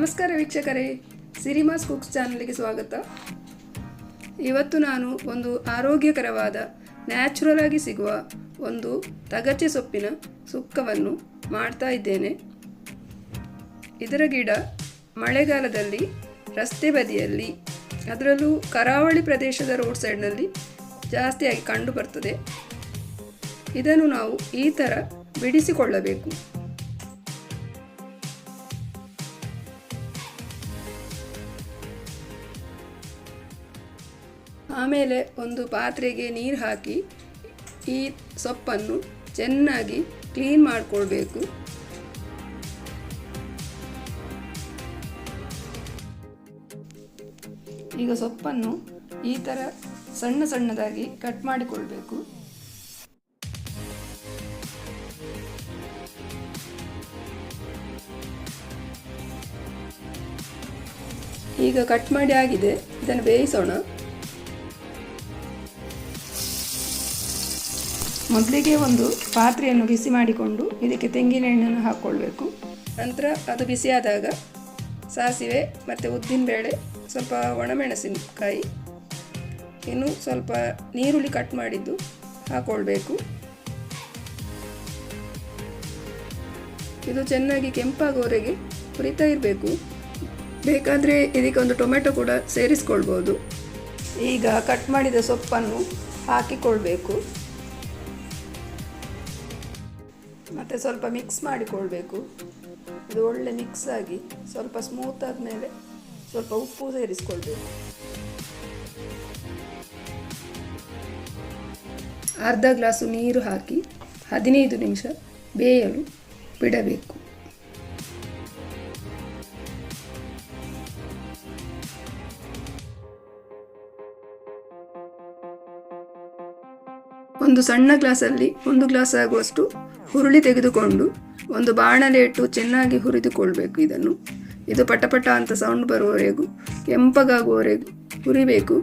ನಮಸ್ಕಾರ ವೀಕ್ಷಕರೇ, ಸಿರಿಮಾಸ್ ಕುಕ್ಸ್ ಚಾನಲ್ಗೆ ಸ್ವಾಗತ. ಇವತ್ತು ನಾನು ಒಂದು ಆರೋಗ್ಯಕರವಾದ ನ್ಯಾಚುರಲ್ ಆಗಿ ಸಿಗುವ ಒಂದು ತಗಚೆ ಸೊಪ್ಪಿನ ಸುಕ್ಕವನ್ನು ಮಾಡ್ತಾ ಇದ್ದೇನೆ. ಇದರ ಗಿಡ ಮಳೆಗಾಲದಲ್ಲಿ ರಸ್ತೆ ಬದಿಯಲ್ಲಿ, ಅದರಲ್ಲೂ ಕರಾವಳಿ ಪ್ರದೇಶದ ರೋಡ್ ಸೈಡ್ನಲ್ಲಿ ಜಾಸ್ತಿಯಾಗಿ ಕಂಡು ಬರ್ತದೆ. ಇದನ್ನು ನಾವು ಈ ಥರ ಬಿಡಿಸಿಕೊಳ್ಳಬೇಕು. ಆಮೇಲೆ ಒಂದು ಪಾತ್ರೆಗೆ ನೀರು ಹಾಕಿ ಈ ಸೊಪ್ಪನ್ನು ಚೆನ್ನಾಗಿ ಕ್ಲೀನ್ ಮಾಡಿಕೊಳ್ಬೇಕು. ಈಗ ಸೊಪ್ಪನ್ನು ಈ ಥರ ಸಣ್ಣ ಸಣ್ಣದಾಗಿ ಕಟ್ ಮಾಡಿಕೊಳ್ಬೇಕು. ಈಗ ಕಟ್ ಮಾಡಿ ಆಗಿದೆ, ಇದನ್ನು ಬೇಯಿಸೋಣ. ಮೊದಲಿಗೆ ಒಂದು ಪಾತ್ರೆಯನ್ನು ಬಿಸಿ ಮಾಡಿಕೊಂಡು ಇದಕ್ಕೆ ತೆಂಗಿನ ಎಣ್ಣೆಯನ್ನು ಹಾಕ್ಕೊಳ್ಬೇಕು. ನಂತರ ಅದು ಬಿಸಿಯಾದಾಗ ಸಾಸಿವೆ ಮತ್ತು ಉದ್ದಿನಬೇಳೆ, ಸ್ವಲ್ಪ ಒಣಮೆಣಸಿನಕಾಯಿ, ಇನ್ನು ಸ್ವಲ್ಪ ನೀರುಳ್ಳಿ ಕಟ್ ಮಾಡಿದ್ದು ಹಾಕ್ಕೊಳ್ಬೇಕು. ಇದು ಚೆನ್ನಾಗಿ ಕೆಂಪಾಗೋವರೆಗೆ ಹುರಿತಾ ಇರಬೇಕು. ಬೇಕಾದರೆ ಇದಕ್ಕೆ ಒಂದು ಟೊಮೆಟೊ ಕೂಡ ಸೇರಿಸ್ಕೊಳ್ಬೋದು. ಈಗ ಕಟ್ ಮಾಡಿದ ಸೊಪ್ಪನ್ನು ಹಾಕಿಕೊಳ್ಬೇಕು ಮತ್ತು ಸ್ವಲ್ಪ ಮಿಕ್ಸ್ ಮಾಡಿಕೊಳ್ಬೇಕು. ಇದು ಒಳ್ಳೆ ಮಿಕ್ಸ್ ಆಗಿ ಸ್ವಲ್ಪ ಸ್ಮೂತ್ ಆದಮೇಲೆ ಸ್ವಲ್ಪ ಉಪ್ಪು ಸೇರಿಸ್ಕೊಳ್ಬೇಕು. ಅರ್ಧ ಗ್ಲಾಸು ನೀರು ಹಾಕಿ 15 ನಿಮಿಷ ಬೇಯಲು ಬಿಡಬೇಕು. ಒಂದು ಸಣ್ಣ ಗ್ಲಾಸಲ್ಲಿ 1 ಗ್ಲಾಸ್ ಆಗುವಷ್ಟು ಹುರುಳಿ ತೆಗೆದುಕೊಂಡು ಒಂದು ಬಾಣಲೆ ಇಟ್ಟು ಚೆನ್ನಾಗಿ ಹುರಿದುಕೊಳ್ಬೇಕು. ಇದು ಪಟಪಟ ಅಂತ ಸೌಂಡ್ ಬರುವವರೆಗೂ, ಕೆಂಪಗಾಗುವವರೆಗೂ ಹುರಿಬೇಕು.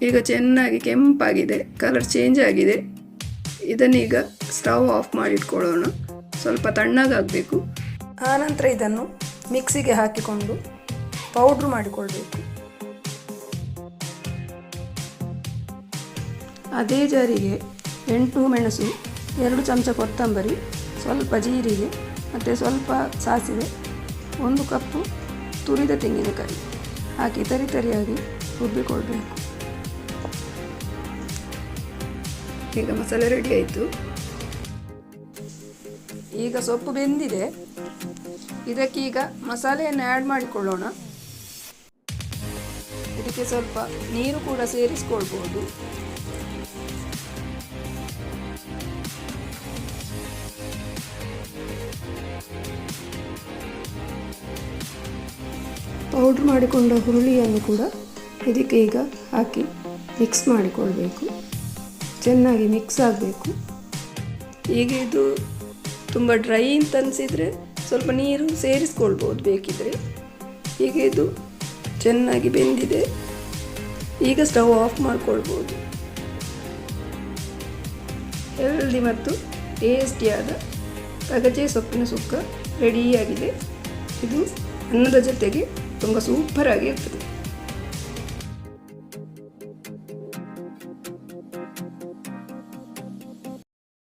ಈಗ ಚೆನ್ನಾಗಿ ಕೆಂಪಾಗಿದೆ, ಕಲರ್ ಚೇಂಜ್ ಆಗಿದೆ. ಇದನ್ನೀಗ ಸ್ಟವ್ ಆಫ್ ಮಾಡಿಟ್ಕೊಳ್ಳೋಣ. ಸ್ವಲ್ಪ ತಣ್ಣಗಾಗಬೇಕು. ಆನಂತರ ಇದನ್ನು ಮಿಕ್ಸಿಗೆ ಹಾಕಿಕೊಂಡು ಪೌಡ್ರ್ ಮಾಡಿಕೊಳ್ಬೇಕು. ಅದೇ ಜಾರಿಗೆ 8 ಮೆಣಸು, 2 ಚಮಚ ಕೊತ್ತಂಬರಿ, ಸ್ವಲ್ಪ ಜೀರಿಗೆ ಮತ್ತು ಸ್ವಲ್ಪ ಸಾಸಿವೆ, 1 ಕಪ್ಪು ತುರಿದ ತೆಂಗಿನಕಾಯಿ ಹಾಕಿ ತರಿಯಾಗಿ ರುಬ್ಬಿಕೊಳ್ಬೇಕು. ಈಗ ಮಸಾಲೆ ರೆಡಿ ಆಯಿತು. ಈಗ ಸೊಪ್ಪು ಬೆಂದಿದೆ. ಇದಕ್ಕೀಗ ಮಸಾಲೆಯನ್ನು ಆ್ಯಡ್ ಮಾಡಿಕೊಳ್ಳೋಣ. ಇದಕ್ಕೆ ಸ್ವಲ್ಪ ನೀರು ಕೂಡ ಸೇರಿಸ್ಕೊಳ್ಬೋದು. ಪೌಡ್ರ್ ಮಾಡಿಕೊಂಡ ಹುರುಳಿಯನ್ನು ಕೂಡ ಇದಕ್ಕೆ ಈಗ ಹಾಕಿ ಮಿಕ್ಸ್ ಮಾಡಿಕೊಳ್ಬೇಕು. ಚೆನ್ನಾಗಿ ಮಿಕ್ಸ್ ಆಗಬೇಕು. ಈಗ ಇದು ತುಂಬ ಡ್ರೈ ಅಂತ ಅನಿಸಿದರೆ ಸ್ವಲ್ಪ ನೀರು ಸೇರಿಸ್ಕೊಳ್ಬೋದು ಬೇಕಿದ್ರೆ. ಈಗ ಇದು ಚೆನ್ನಾಗಿ ಬೆಂದಿದೆ. ಈಗ ಸ್ಟವ್ ಆಫ್ ಮಾಡಿಕೊಳ್ಬೋದು. ಹೆಲ್ದಿ ಮತ್ತು ಟೇಸ್ಟಿಯಾದ ತಗಚೆ ಸೊಪ್ಪಿನ ಸುಕ್ಕ ರೆಡಿಯಾಗಿದೆ. ಇದು ಅನ್ನದ ಜೊತೆಗೆ ತುಂಬ ಸೂಪರಾಗಿ ಇರ್ತದೆ.